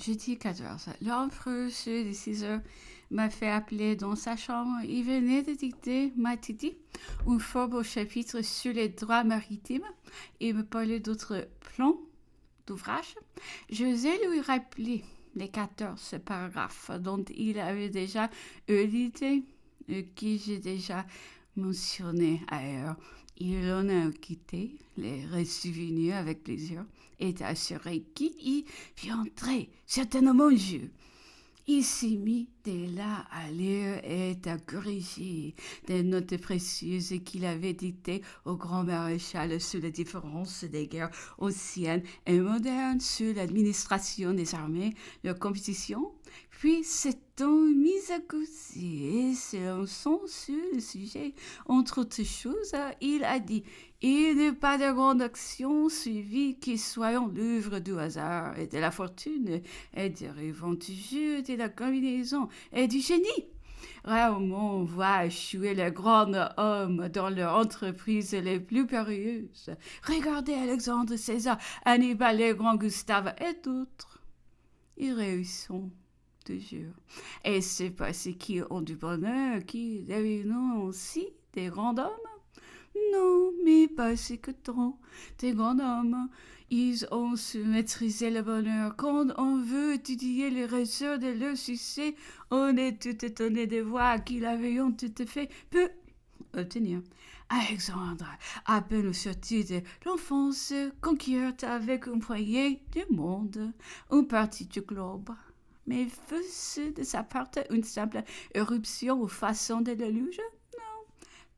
Jeudi 14. L'empereur, sur les 6 heures, m'a fait appeler dans sa chambre. Il venait de dicter, m'a-t-il dit, un fort beau chapitre sur les droits maritimes et me parlait d'autres plans d'ouvrage. J'osais lui rappeler les 14 paragraphes dont il avait déjà eu l'idée, qui j'ai déjà mentionné ailleurs. Il en a quitté les ressouvenirs avec plaisir et assuré qu'il y viendrait certainement un jour. Il s'est mis de là à lire et à corriger des notes précieuses qu'il avait dictées au grand maréchal sur les différences des guerres anciennes et modernes, sur l'administration des armées, leur compétition. Puis s'étant mis à causer et s'élançant sur le sujet. Entre autres choses, il a dit « Il n'est pas de grande action suivie qui soit l'œuvre du hasard et de la fortune et des rêves du jeu, de la combinaison et du génie. » Rarement on voit échouer les grands hommes dans leurs entreprises les plus périlleuses. Regardez Alexandre César, Hannibal le grand Gustave et d'autres. Ils réussissent toujours. Et c'est parce qu'ils ont du bonheur qu'ils deviennent aussi des grands hommes. Non, mais parce que tant des grands hommes, ils ont su maîtriser le bonheur. Quand on veut étudier les ressorts de leur succès, on est tout étonné de voir qu'ils avaient tout à fait peu obtenir. Alexandre, à peine sorti de l'enfance, conquiert avec un poignet du monde, une partie du globe. Mais fut-ce de sa part une simple éruption ou façon de l'éluge?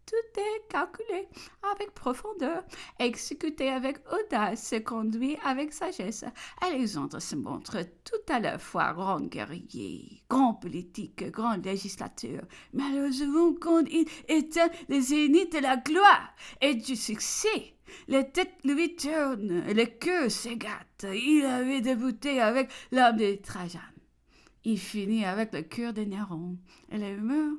Tout est calculé avec profondeur, exécuté avec audace, conduit avec sagesse. Alexandre se montre tout à la fois grand guerrier, grand politique, grand législateur. Malheureusement, quand il éteint le zénith de la gloire et du succès, les têtes lui tournent, le cœur s'égate. Il avait débuté avec l'âme de Trajan. Il finit avec le cœur de Néron et les murs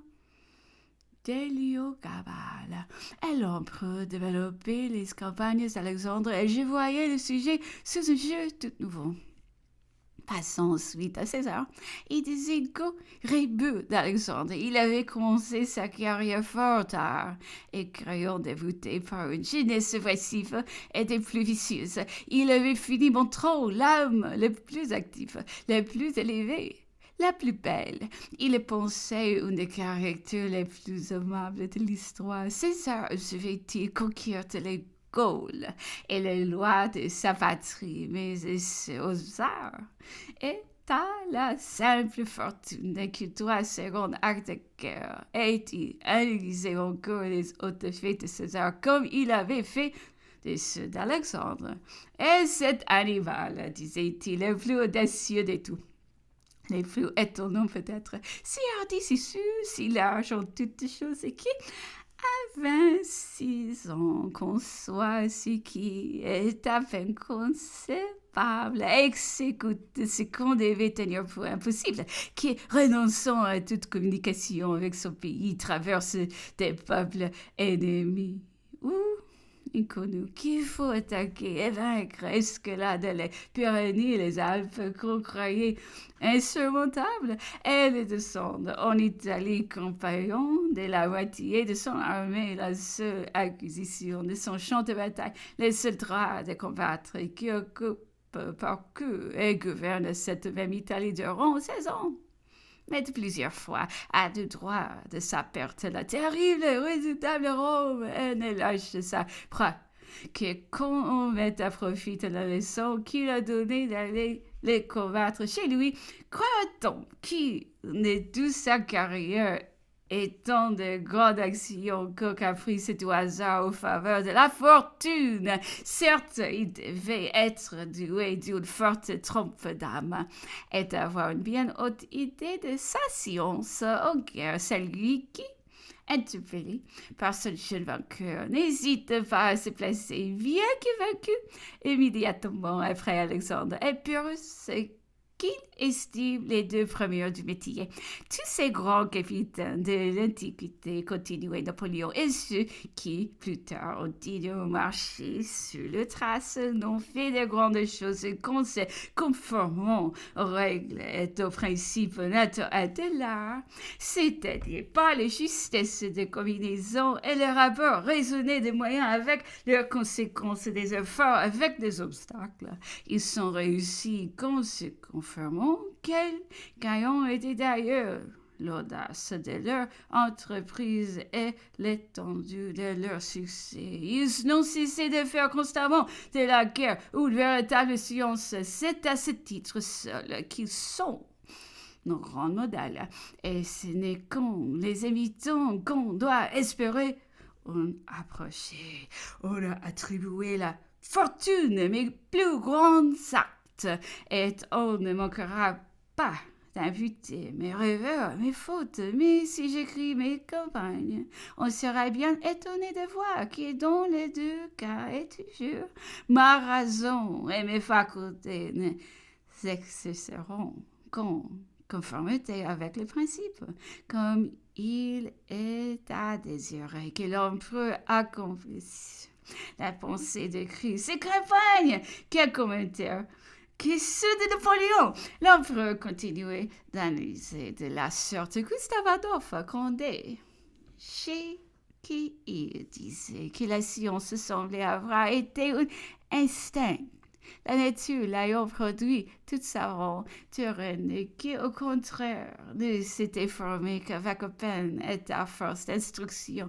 d'Héliogabale. Et l'empereur développait les campagnes d'Alexandre et je voyais le sujet sous un jeu tout nouveau. Passons ensuite à César. Il disait go rébut d'Alexandre. Il avait commencé sa carrière fort tard et croyant débuté par une jeunesse agressive et des plus vicieuses. Il avait fini montrant l'âme la plus active, la plus élevée, la plus belle. Il pensait une des caractères les plus aimables de l'histoire. César devait-il conquérir les Gaules et les lois de sa patrie, mais aux arts et à la simple fortune qui doit second acte de guerre. Et-il analysait encore les autres faits de César comme il avait fait de ceux d'Alexandre. Et cet Hannibal, disait-il, le plus audacieux de tous. Les plus étonnants peut-être, si hardi, si sûr, si large en toutes choses, et qui, à 26 ans, conçoit ce qui est à peine concevable, exécute ce qu'on devait tenir pour impossible, qui, renonçant à toute communication avec son pays, traverse des peuples ennemis. Ou inconnu qu'il faut attaquer et vaincre escalade les Pyrénées et les Alpes qu'on croyait insurmontables et les descendre en Italie compagnons de la moitié de son armée, la seule acquisition de son champ de bataille, les seuls droits de combattre qui occupent par queue et gouvernent cette même Italie durant 16 ans. Mais de plusieurs fois, à deux droits de sa perte, la terrible et redoutable Rome ne lâche sa proie que quand on met à profit la leçon qu'il a donnée d'aller les combattre chez lui, croit-on qu'il n'est toute sa carrière étant de grandes actions qu'au caprice du hasard aux faveurs de la fortune. Certes, il devait être doué d'une forte trompe d'âme et d'avoir une bien haute idée de sa science en guerre, celui qui, interpellé par son jeune vainqueur, n'hésite pas à se placer bien que vaincu immédiatement après Alexandre et pure qu'il estime les deux premiers du métier. Tous ces grands capitaines de l'Antiquité continuaient Napoléon et ceux qui, plus tard, ont dû marcher sur le trace, n'ont fait de grandes choses qu'on se conformant aux règles et aux principes naturels de l'art, c'est-à-dire par la justesse de combinaison et le rapport raisonné des moyens avec leurs conséquences et des efforts avec des obstacles. Ils sont réussis qu'en se conformant qu'ayant été d'ailleurs l'audace de leur entreprise et l'étendue de leur succès. Ils n'ont cessé de faire constamment de la guerre une véritable science. C'est à ce titre seul qu'ils sont nos grands modèles. Et ce n'est qu'en les imitant qu'on doit espérer en approcher. On a attribué la fortune mes plus grands actes, et on ne manquera pas d'inviter mes rêveurs, mes fautes, mais si j'écris mes campagnes, on sera bien étonné de voir que dans les deux cas et toujours, ma raison et mes facultés ne s'exerceront qu'en conformité avec les principes, comme il est à désirer que l'empereur accomplisse la pensée de Christ. Ces campagnes, quel commentaire! Que ceux de Napoléon. L'empereur continuait d'analyser de la sorte Gustave Adolphe Condé, chez qui il disait que la science semblait avoir été un instinct. La nature l'ayant produit toute savante, tyrannique, qui au contraire ne s'était formée qu'avec peine et à force d'instruction,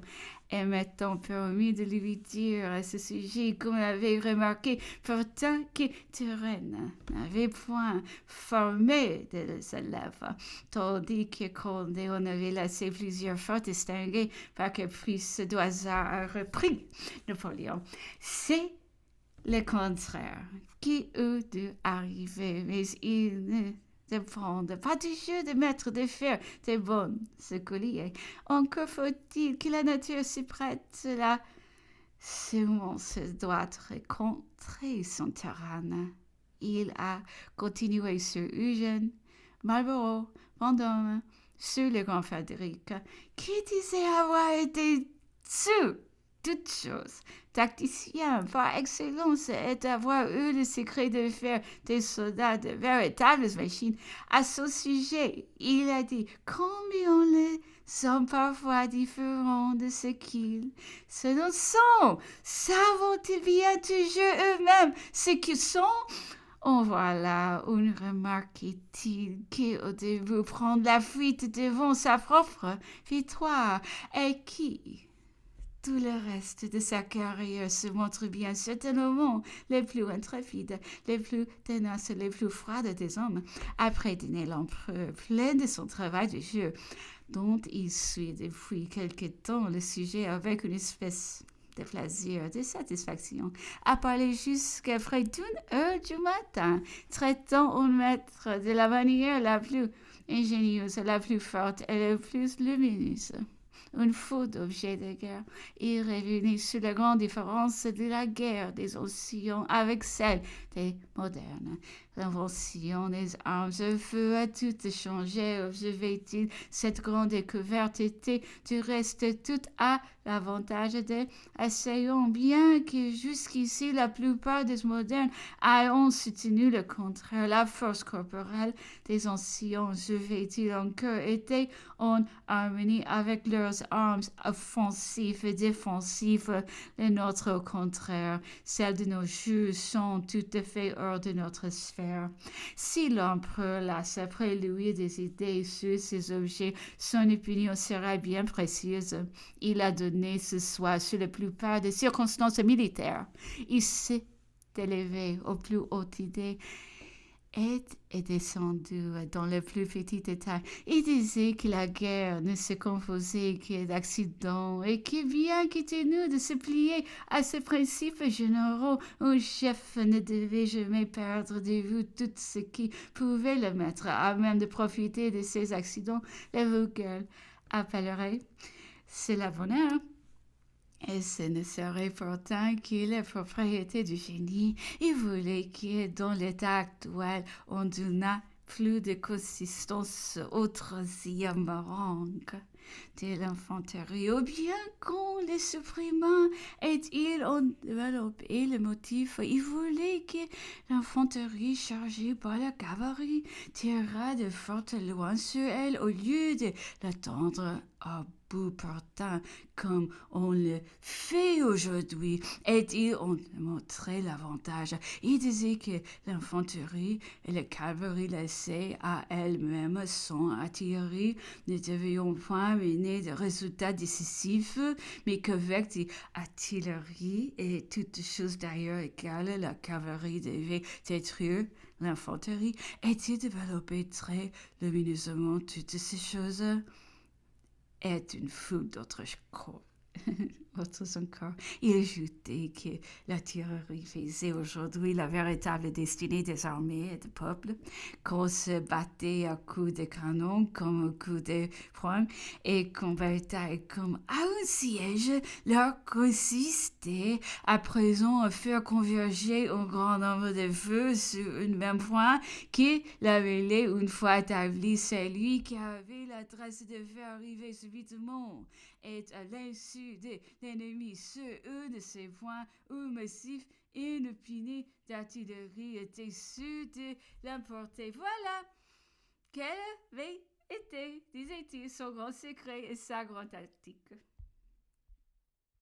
et m'étant permis de lui dire à ce sujet, comme l'avait remarqué, pourtant que Turenne n'avait point formé de élèves, tandis que Condé en avait laissé plusieurs fois distingués par caprice du hasard repris Napoléon. C'est le contraire qui eût dû arriver, mais il ne dépend pas du jeu de mettre de fer des bonnes colliers. Encore faut-il que la nature s'y prête. La semence doit rencontrer son terrain. Il a continué sur Eugène, Marlborough, Vendôme, sur le grand Frédéric, qui disait avoir été sur toute chose, tacticien par excellence, et d'avoir eu le secret de faire des soldats de véritables machines. À ce sujet, il a dit combien les hommes parfois différents de ce qu'ils ne sont. Savent-ils bien toujours eux-mêmes ce qu'ils sont? En voilà une remarque utile qui, au début, prend la fuite devant sa propre victoire, et qui, tout le reste de sa carrière se montre bien certainement les plus intrépides, les plus tenaces, les plus froides des hommes. Après dîner, l'empereur, plein de son travail de jeu, dont il suit depuis quelque temps le sujet avec une espèce de plaisir, de satisfaction, a parlé jusqu'à près d'1 heure du matin, traitant au maître de la manière la plus ingénieuse, la plus forte et la plus lumineuse une foule d'objets de guerre. Il revenait sur la grande différence de la guerre des anciens avec celle des modernes. L'invention des armes de feu a tout changé, observait-il. Cette grande découverte était du reste tout à l'avantage des assaillants, bien que jusqu'ici la plupart des modernes ayant soutenu le contraire. La force corporelle des anciens, observait-il encore, était en harmonie avec leurs armes offensives et défensives. Les nôtres, au contraire, celles de nos jours, sont tout à fait hors de notre sphère. Si l'empereur laisse après lui des idées sur ces objets, son opinion sera bien précise. Il a donné ce soir sur la plupart des circonstances militaires. Il s'est élevé aux plus hautes idées et est descendu dans le plus petit détail. Il disait que la guerre ne se composait que d'accidents et que bien qu'il tenu de se plier à ces principes généraux, un chef ne devait jamais perdre de vue tout ce qui pouvait le mettre à même de profiter de ces accidents. Les vulgaires appelleraient cela bonheur. Et ce ne serait pourtant que la propriété du génie. Il voulait que, dans l'état actuel, on donnât plus de consistance autre amarante de l'infanterie, ou bien quand les supprimants et-ils ont développé le motif, ils voulaient que l'infanterie chargée par la cavalerie tirera de forte loin sur elle au lieu de l'attendre à bout portant comme on le fait aujourd'hui. Et ils ont montré l'avantage. Ils disaient que l'infanterie et la cavalerie laissée à elle-même sans artillerie ne devions point mener de résultats décisifs, mais qu'avec des artilleries et toutes choses d'ailleurs égales, la cavalerie devait détruire l'infanterie. Et-il développé très lumineusement toutes ces choses? Est une foule d'autres choses. Autres encore. Il ajoutait que l'artillerie faisait aujourd'hui la véritable destinée des armées et des peuples, qu'on se battait à coups de canon comme à coups de poing et qu'on battait comme à un siège. Leur consistait à présent faire converger un grand nombre de feux sur une même point qui la mêlée une fois établi. C'est lui qui avait l'adresse de faire arriver subitement et à l'insu de l'ennemi sur un de ces points où massif inopiné d'artillerie était sûr de l'emporter. Voilà quel avait été, disait-il, son grand secret et sa grande tactique.